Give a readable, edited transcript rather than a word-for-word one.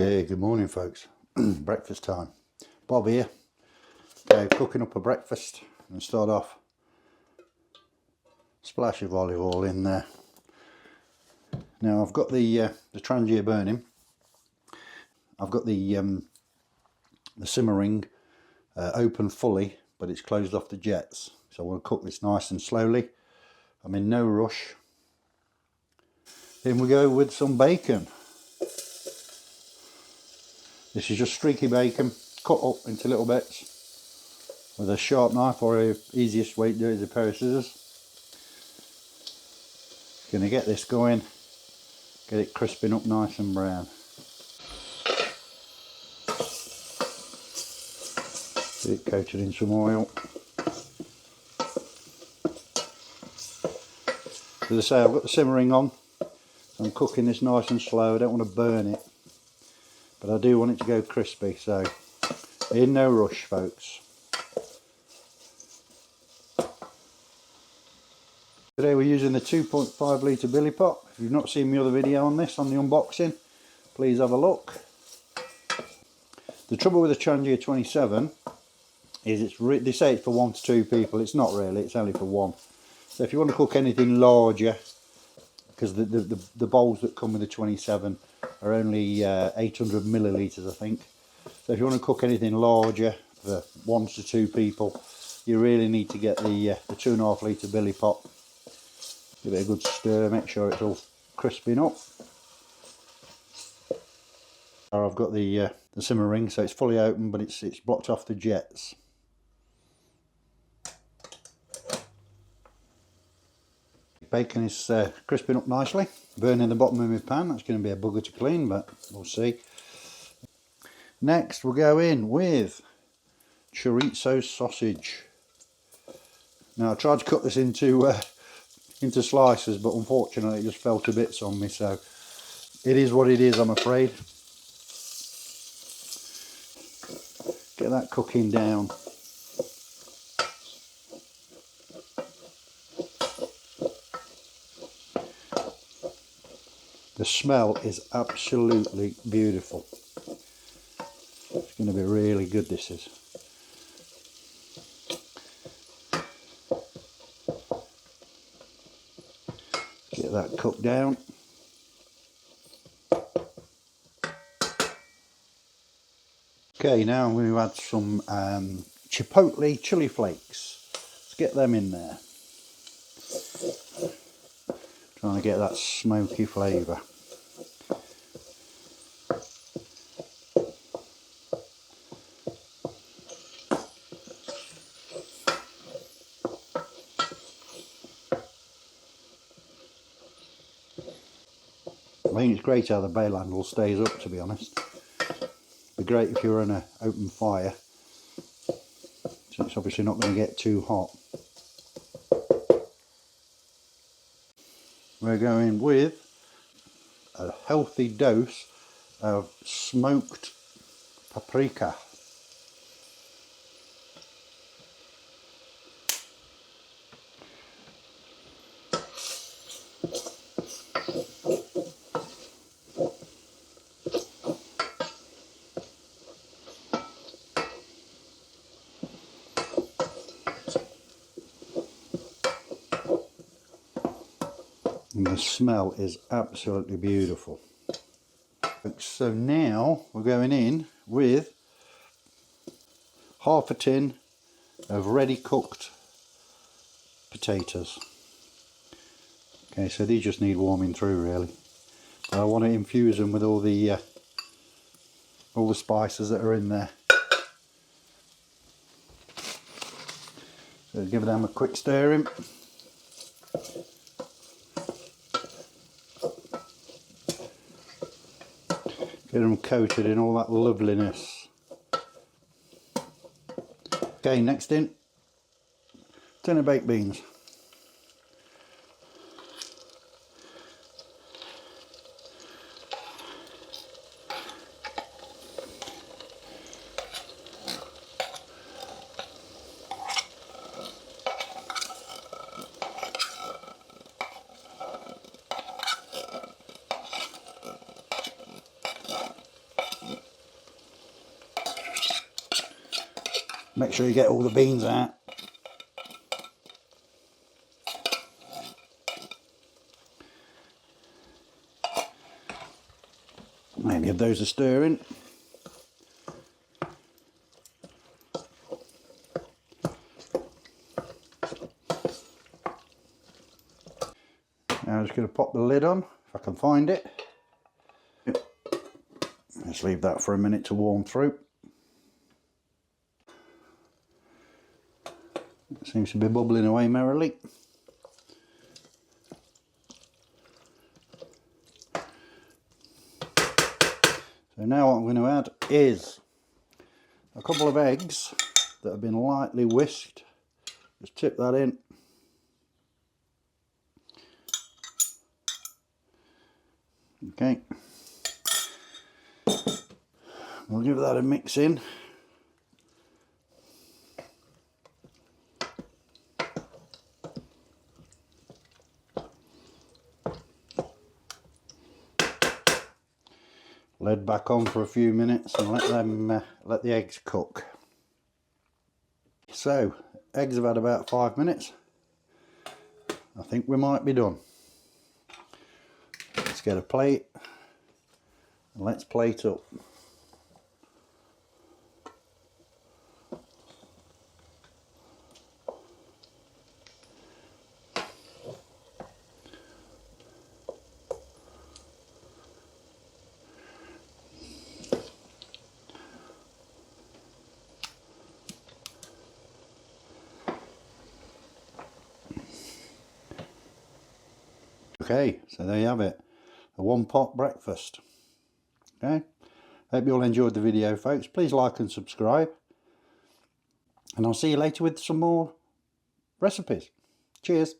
Okay, good morning folks. Breakfast time. Bob here. Okay, cooking up a breakfast and start off. Splash of olive oil in there. Now I've got the Trangia burning. I've got the simmering open fully, but it's closed off the jets. So I want to cook this nice and slowly. I'm in no rush. In we go with some bacon. This is just streaky bacon, cut up into little bits with a sharp knife, or the easiest way to do it is a pair of scissors. Going to get this going, get it crisping up nice and brown. Get it coated in some oil. As I say, I've got the simmering on, so I'm cooking this nice and slow. I don't want to burn it, but I do want it to go crispy, so in no rush folks. Today we're using the 2.5 litre billy pot. If you've not seen my other video on this, on the unboxing, please have a look. The trouble with the Trangia 27 is they say it's for 1 to 2 people. It's not really, it's only for 1. So if you want to cook anything larger, because the bowls that come with the 27 are only 800 millilitres I think. So if you want to cook anything larger for 1 to 2 people, you really need to get the 2.5 litre billy pot. Give it a good stir, make sure it's all crisping up. I've got the simmering, so it's fully open, but it's blocked off the jets. Bacon is crisping up nicely, burning the bottom of my pan. That's going to be a bugger to clean, but we'll see. Next we'll go in with chorizo sausage. Now I tried to cut this into slices, but unfortunately it just fell to bits on me, so it is what it is, I'm afraid. Get that cooking down. The smell is absolutely beautiful. It's going to be really good, this is. Get that cooked down. Okay, now I'm going to add some chipotle chili flakes. Let's get them in there. Trying to get that smoky flavour. I think it's great how the bail handle stays up, to be honest. It'd be great if you're on an open fire, so it's obviously not going to get too hot. We're going with a healthy dose of smoked paprika. And the smell is absolutely beautiful. So now we're going in with half a tin of ready cooked potatoes. Okay, so these just need warming through really. But I want to infuse them with all the spices that are in there. So give them a quick stirring. Get them coated in all that loveliness. Okay, next in, tin of baked beans. Make sure you get all the beans out. And give those a stir in. Now I'm just going to pop the lid on, if I can find it. Just leave that for a minute to warm through. It seems to be bubbling away merrily. So now what I'm going to add is a couple of eggs that have been lightly whisked. Just tip that in. Okay. We'll give that a mix in. Lid back on for a few minutes and let the eggs cook. So eggs have had about 5 minutes. I think we might be done. Let's get a plate and let's plate up. Okay, so there you have it, a one pot breakfast. Okay, hope you all enjoyed the video, folks. Please like and subscribe, and I'll see you later with some more recipes. Cheers.